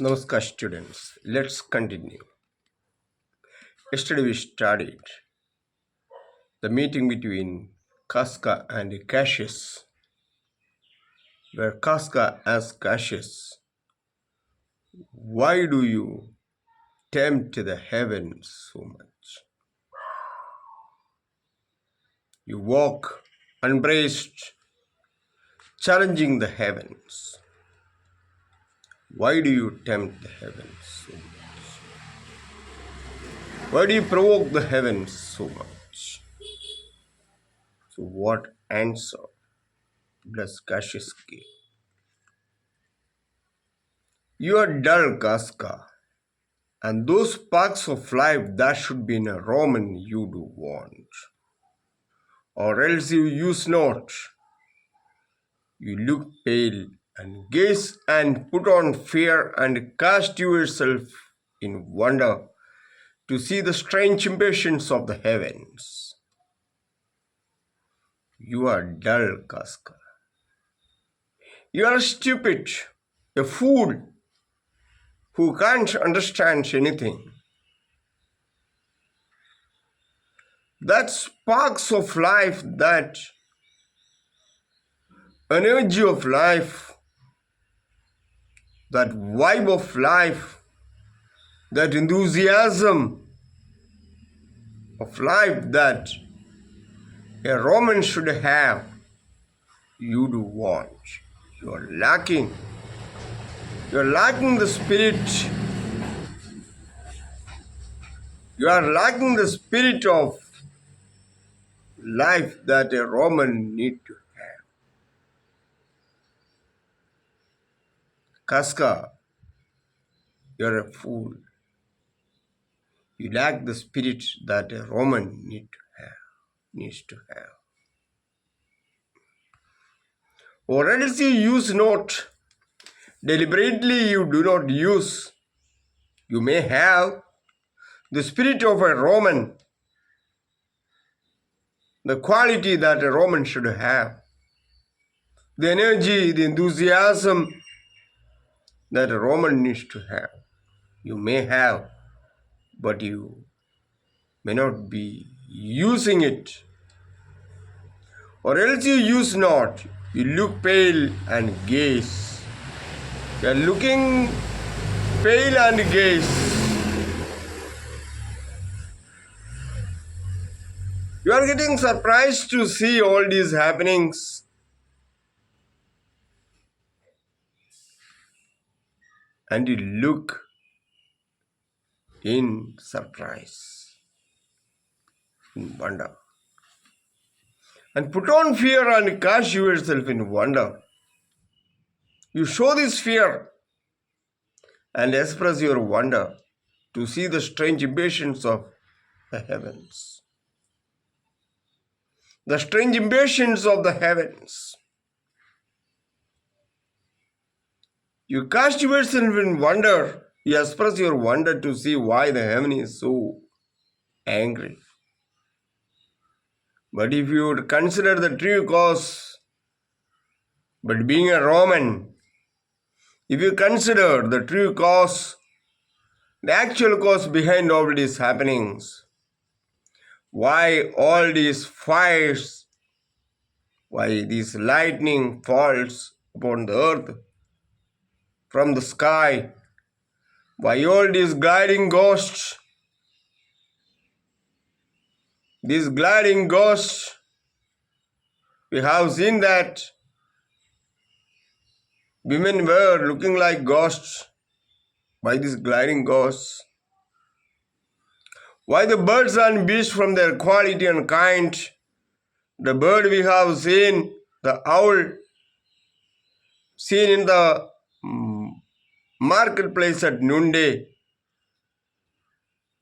Namaskar students, let's continue. Yesterday we studied the meeting between Casca and Cassius, where Casca asked Cassius, "Why do you tempt the heavens so much? You walk unbraced, challenging the heavens. Why do you tempt the heavens so much? Why do you provoke the heavens so much?" So what answer does Cassius give? "You are dull, Casca, and those sparks of life that should be in a Roman you do want. Or else you use not. You look pale and gaze and put on fear and cast yourself in wonder to see the strange impatience of the heavens. You are dull, Casca. You are stupid, a fool who can't understand anything. That sparks of life, that energy of life, that vibe of life, that enthusiasm of life that a Roman should have, you do want. You are lacking. You are lacking the spirit. You are lacking the spirit of life that a Roman need to have. Casca, you are a fool. You lack the spirit that a Roman needs to have. Or else you use not. Deliberately you do not use. You may have the spirit of a Roman, the quality that a Roman should have, the energy, the enthusiasm that a Roman needs to have. You may have, but you may not be using it. Or else you use not. You look pale and gaze. You are looking pale and gaze. You are getting surprised to see all these happenings. And you look in surprise, in wonder. And put on fear and cast yourself in wonder. You show this fear and express your wonder to see the strange impatience of the heavens. The strange impatience of the heavens. You cast yourself in wonder. You express your wonder to see why the heaven is so angry. But if you would consider the true cause, but being a Roman, if you consider the true cause, the actual cause behind all these happenings, why all these fires, why this lightning falls upon the earth from the sky, why all these gliding ghosts, we have seen that women were looking like ghosts. Why these gliding ghosts? Why the birds and beasts from their quality and kind? The bird we have seen, the owl, seen in the marketplace at noonday.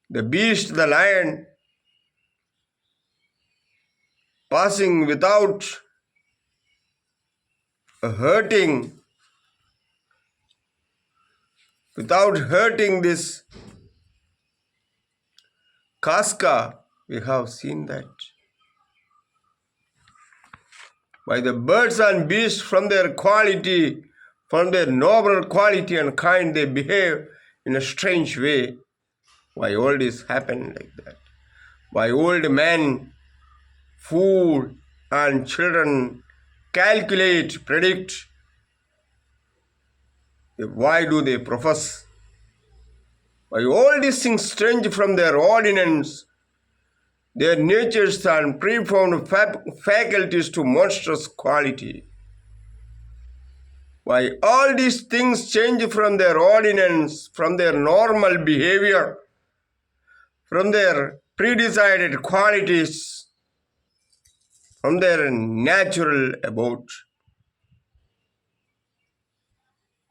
The beast, the lion, passing without hurting this Casca, we have seen that. Why the birds and beasts from their quality, From their noble quality and kind, they behave in a strange way. Why all this happened like that? Why old men, fool, and children calculate, predict? Why do they profess? Why all these things strange from their ordinance, their natures and preformed faculties to monstrous quality? Why all these things change from their ordinance, from their normal behavior, from their predecided qualities, from their natural abode,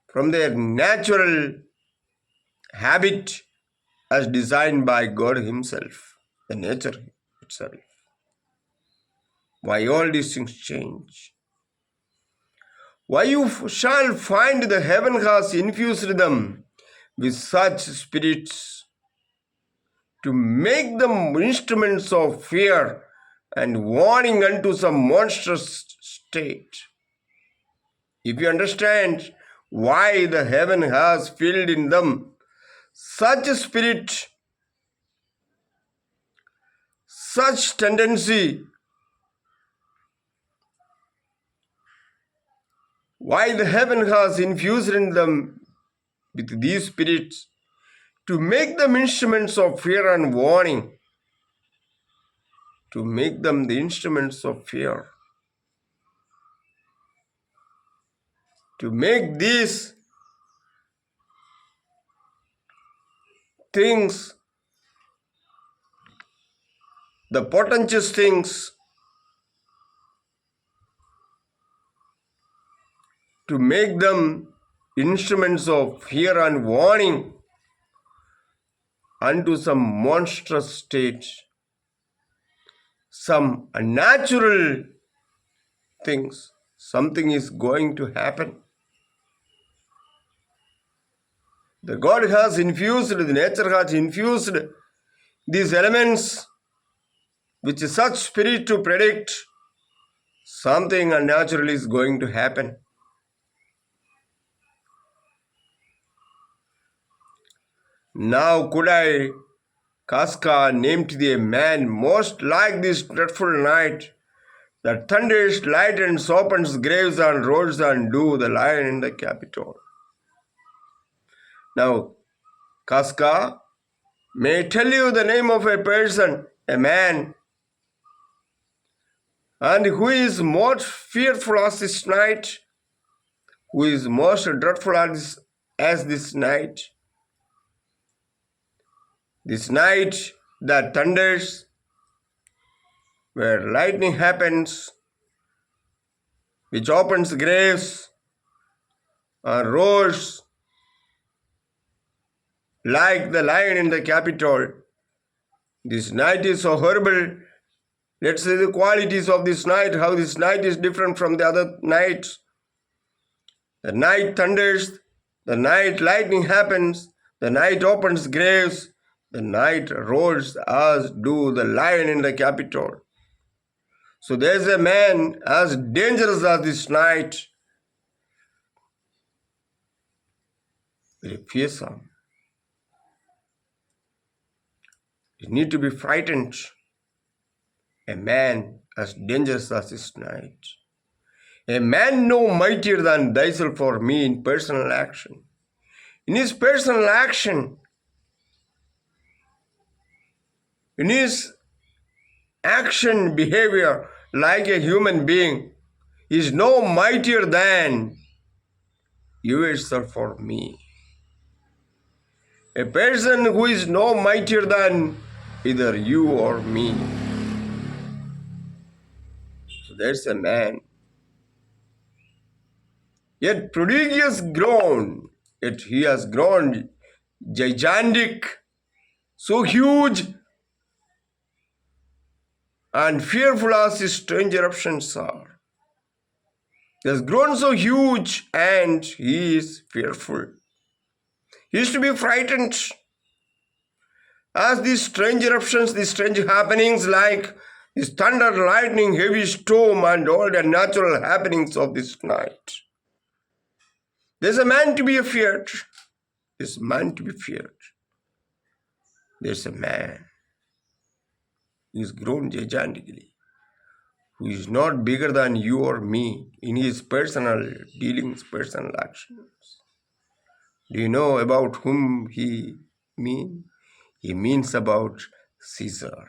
from their natural habit as designed by God Himself, the nature itself. Why all these things change? Why you shall find the heaven has infused them with such spirits to make them instruments of fear and warning unto some monstrous state. If you understand why the heaven has filled in them such a spirit, such tendency, why the heaven has infused in them with these spirits to make them instruments of fear and warning, to make them the instruments of fear, to make these things, the portentous things, to make them instruments of fear and warning unto some monstrous state, some unnatural things. Something is going to happen. The God has infused, the nature has infused these elements with such spirit to predict something unnatural is going to happen. Now could I, Casca, name to thee a man most like this dreadful night, that thunders, lightens, opens graves and rolls and do the lion in the Capitol. Now, Casca, may I tell you the name of a person, a man, and who is most fearful as this night, who is most dreadful as this night. This night that thunders, where lightning happens, which opens graves and roars like the lion in the Capitol. This night is so horrible. Let's see the qualities of this night, how this night is different from the other nights. The night thunders, the night lightning happens, the night opens graves, the night roars as do the lion in the Capitol. So there's a man as dangerous as this night, very fearsome. You need to be frightened. A man as dangerous as this night. A man no mightier than thyself for me in personal action. In his personal action, in his action, behavior like a human being, is no mightier than you yourself for me. A person who is no mightier than either you or me. So there's a man. Yet prodigious grown, yet he has grown gigantic, so huge and fearful as his strange eruptions are. He has grown so huge and he is fearful. He is to be frightened as these strange eruptions, these strange happenings like this thunder, lightning, heavy storm and all the natural happenings of this night. There's a man to be feared. There's a man to be feared. There's a man who is grown gigantically, who is not bigger than you or me in his personal dealings, personal actions. Do you know about whom he means? He means about Caesar.